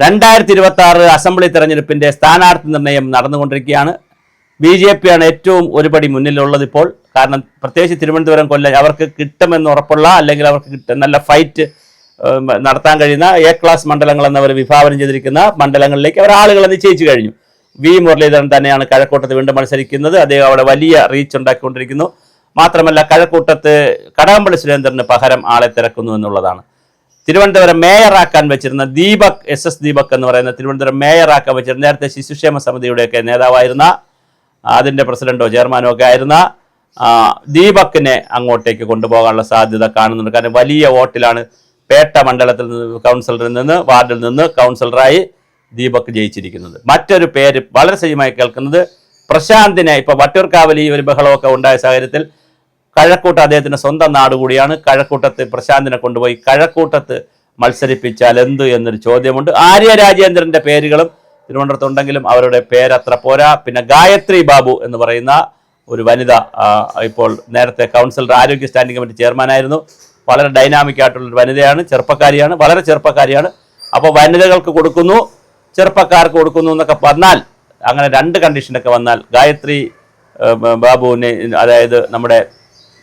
2026 assembly തെരഞ്ഞെടുപ്പിന്റെ സ്ഥാനാർത്ഥി നിർണയം നടന്നുകൊണ്ടിരിക്കുകയാണ്. BJP ആണ് ഏറ്റവും ഒരുപടി മുന്നിലുള്ളത് ഇപ്പോൾ. കാരണം പ്രത്യേകിച്ച് തിരുവനന്തപുരം, കൊല്ലം അവർക്ക് കിട്ടുമെന്ന് ഉറപ്പുള്ള, അല്ലെങ്കിൽ അവർക്ക് നല്ല ഫൈറ്റ് നടത്താൻ കഴിയുന്ന എ ക്ലാസ് മണ്ഡലങ്ങൾ എന്നവർ വിഭാവനം ചെയ്തിരിക്കുന്ന മണ്ഡലങ്ങളിലേക്ക് അവർ ആളുകളെ നിശ്ചയിച്ചു കഴിഞ്ഞു. മുരളീധരൻ തന്നെയാണ് കഴക്കൂട്ടത്ത് വീണ്ടും മത്സരിക്കുന്നത്. അദ്ദേഹം അവിടെ വലിയ റീച്ച് ഉണ്ടാക്കിക്കൊണ്ടിരിക്കുന്നു. മാത്രമല്ല കഴക്കൂട്ടത്ത് കടകംപള്ളി സുരേന്ദ്രന് പകരം ആളെ തിരക്കുന്നു എന്നുള്ളതാണ്. തിരുവനന്തപുരം മേയറാക്കാൻ വെച്ചിരുന്ന ദീപക്, SS ദീപക് എന്ന് പറയുന്ന തിരുവനന്തപുരം മേയറാക്കാൻ വെച്ചിരുന്ന നേരത്തെ ശിശുക്ഷേമ സമിതിയുടെയൊക്കെ നേതാവായിരുന്ന, അതിൻ്റെ പ്രസിഡന്റോ ചെയർമാനോ ഒക്കെ ആയിരുന്ന ദീപക്കിനെ അങ്ങോട്ടേക്ക് കൊണ്ടുപോകാനുള്ള സാധ്യത കാണുന്നുണ്ട്. കാരണം വലിയ വോട്ടിലാണ് പേട്ട മണ്ഡലത്തിൽ നിന്ന്, കൗൺസിലറിൽ നിന്ന്, വാർഡിൽ നിന്ന് കൗൺസിലറായി ദീപക് ജയിച്ചിരിക്കുന്നത്. മറ്റൊരു പേര് വളരെ സജീവമായി കേൾക്കുന്നത് പ്രശാന്തിനെ. ഇപ്പോൾ വട്ടിയൂർക്കാവിൽ ഈ ഒരു ബഹളമൊക്കെ ഉണ്ടായ സാഹചര്യത്തിൽ കഴക്കൂട്ടം അദ്ദേഹത്തിൻ്റെ സ്വന്തം നാട് കൂടിയാണ്. കഴക്കൂട്ടത്ത് പ്രശാന്തിനെ കൊണ്ടുപോയി കഴക്കൂട്ടത്ത് മത്സരിപ്പിച്ചാൽ എന്ത് എന്നൊരു ചോദ്യമുണ്ട്. ആര്യ രാജേന്ദ്രൻ്റെ പേരുകളും തിരുവനന്തപുരത്തുണ്ടെങ്കിലും അവരുടെ പേരത്ര പോരാ. പിന്നെ ഗായത്രി ബാബു എന്ന് പറയുന്ന ഒരു വനിത ഇപ്പോൾ നേരത്തെ കൗൺസിലർ, ആരോഗ്യ സ്റ്റാൻഡിംഗ് കമ്മിറ്റി ചെയർമാനായിരുന്നു. വളരെ ഡൈനാമിക് ആയിട്ടുള്ളൊരു വനിതയാണ്, ചെറുപ്പക്കാരിയാണ്, വളരെ ചെറുപ്പക്കാരിയാണ്. അപ്പോൾ വനിതകൾക്ക് കൊടുക്കുന്നു, ചെറുപ്പക്കാർക്ക് കൊടുക്കുന്നു എന്നൊക്കെ വന്നാൽ, അങ്ങനെ രണ്ട് കണ്ടീഷനൊക്കെ വന്നാൽ ഗായത്രി ബാബുവിനെ, അതായത് നമ്മുടെ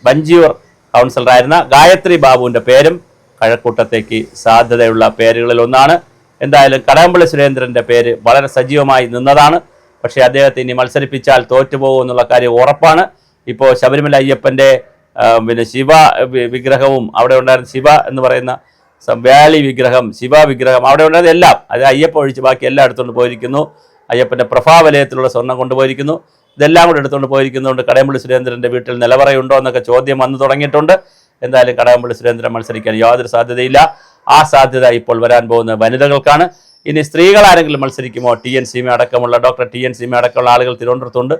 വഞ്ചിയൂർ കൗൺസിലറായിരുന്ന ഗായത്രി ബാബുവിൻ്റെ പേരും കഴക്കൂട്ടത്തേക്ക് സാധ്യതയുള്ള പേരുകളിൽ ഒന്നാണ്. എന്തായാലും കടകംപള്ളി സുരേന്ദ്രൻ്റെ പേര് വളരെ സജീവമായി നിന്നതാണ്. പക്ഷേ അദ്ദേഹത്തെ ഇനി മത്സരിപ്പിച്ചാൽ തോറ്റുപോകും എന്നുള്ള കാര്യം ഉറപ്പാണ്. ഇപ്പോൾ ശബരിമല അയ്യപ്പൻ്റെ പിന്നെ ശിവ വിഗ്രഹവും അവിടെ ഉണ്ടായിരുന്ന ശിവ എന്ന് പറയുന്ന വ്യാളി വിഗ്രഹം, ശിവ വിഗ്രഹം അവിടെ ഉണ്ടായിരുന്ന എല്ലാം, അത് അയ്യപ്പ ഒഴിച്ച് ബാക്കി എല്ലാം എടുത്തുകൊണ്ട് പോയിരിക്കുന്നു. അയ്യപ്പൻ്റെ പ്രഭാവലയത്തിലുള്ള സ്വർണം കൊണ്ടുപോയിരിക്കുന്നു. ഇതെല്ലാം കൂടെ എടുത്തുകൊണ്ട് പോയിരിക്കുന്നതുകൊണ്ട് കടകംപള്ളി സുരേന്ദ്രൻ്റെ വീട്ടിൽ നിലവറയുണ്ടോ എന്നൊക്കെ ചോദ്യം വന്നു തുടങ്ങിയിട്ടുണ്ട്. എന്തായാലും കടകംപള്ളി സുരേന്ദ്രൻ മത്സരിക്കാൻ യാതൊരു സാധ്യതയില്ല. ആ സാധ്യത ഇപ്പോൾ വരാൻ പോകുന്ന വനിതകൾക്കാണ്. ഇനി സ്ത്രീകൾ ആരെങ്കിലും മത്സരിക്കുമോ? TN സീമ അടക്കമുള്ള, ഡോക്ടർ TN സീമ അടക്കമുള്ള ആളുകൾ തിരുവനന്തപുരത്തുണ്ട്.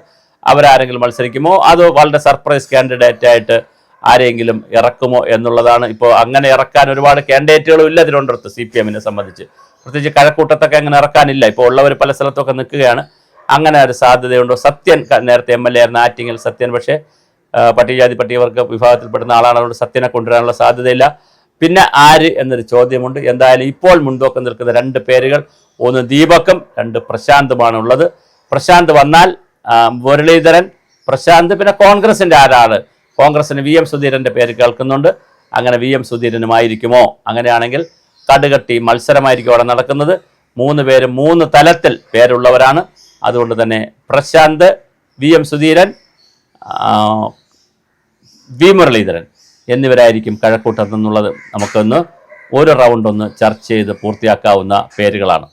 അവരാരെങ്കിലും മത്സരിക്കുമോ? അതോ വളരെ സർപ്രൈസ് കാൻഡിഡേറ്റ് ആയിട്ട് ആരെങ്കിലും ഇറക്കുമോ എന്നുള്ളതാണ്. ഇപ്പോൾ അങ്ങനെ ഇറക്കാൻ ഒരുപാട് കാൻഡിഡേറ്റുകളും ഇല്ല തിരുവനന്തപുരത്ത് CPM-നെ സംബന്ധിച്ച്. പ്രത്യേകിച്ച് കഴക്കൂട്ടത്തൊക്കെ അങ്ങനെ ഇറക്കാനില്ല. ഇപ്പോൾ ഉള്ളവർ പല സ്ഥലത്തൊക്കെ നിൽക്കുകയാണ്. അങ്ങനെ ഒരു സാധ്യതയുണ്ടോ? സത്യൻ നേരത്തെ MLA ആയിരുന്ന ആറ്റിങ്ങൽ സത്യൻ, പക്ഷേ പട്ടികജാതി പട്ടികവർഗ വിഭാഗത്തിൽപ്പെടുന്ന ആളാണ്. അതുകൊണ്ട് സത്യനെ കൊണ്ടുവരാനുള്ള സാധ്യതയില്ല. പിന്നെ ആര് എന്നൊരു ചോദ്യമുണ്ട്. എന്തായാലും ഇപ്പോൾ മുൻതൂക്കം നിൽക്കുന്ന രണ്ട് പേരുകൾ, ഒന്ന് ദീപക്കും, രണ്ട് പ്രശാന്തുമാണ് ഉള്ളത്. പ്രശാന്ത് വന്നാൽ മുരളീധരൻ, പ്രശാന്ത്, പിന്നെ കോൺഗ്രസിൻ്റെ ആരാണ്? കോൺഗ്രസിന് VM സുധീരൻ്റെ പേര് കേൾക്കുന്നുണ്ട്. അങ്ങനെ VM സുധീരനുമായിരിക്കുമോ? അങ്ങനെയാണെങ്കിൽ കടുകട്ടി മത്സരമായിരിക്കും അവിടെ നടക്കുന്നത്. 3 പേരും 3 തലത്തിൽ പേരുള്ളവരാണ്. അതുകൊണ്ട് തന്നെ പ്രശാന്ത്, VM സുധീരൻ, മുരളീധരൻ എന്നിവരായിരിക്കും കഴക്കൂട്ടത്തു നിന്നുള്ളത്. നമുക്കൊന്ന് ഒരു റൗണ്ട് ഒന്ന് ചർച്ച ചെയ്ത് പൂർത്തിയാക്കാവുന്ന പേരുകളാണ്.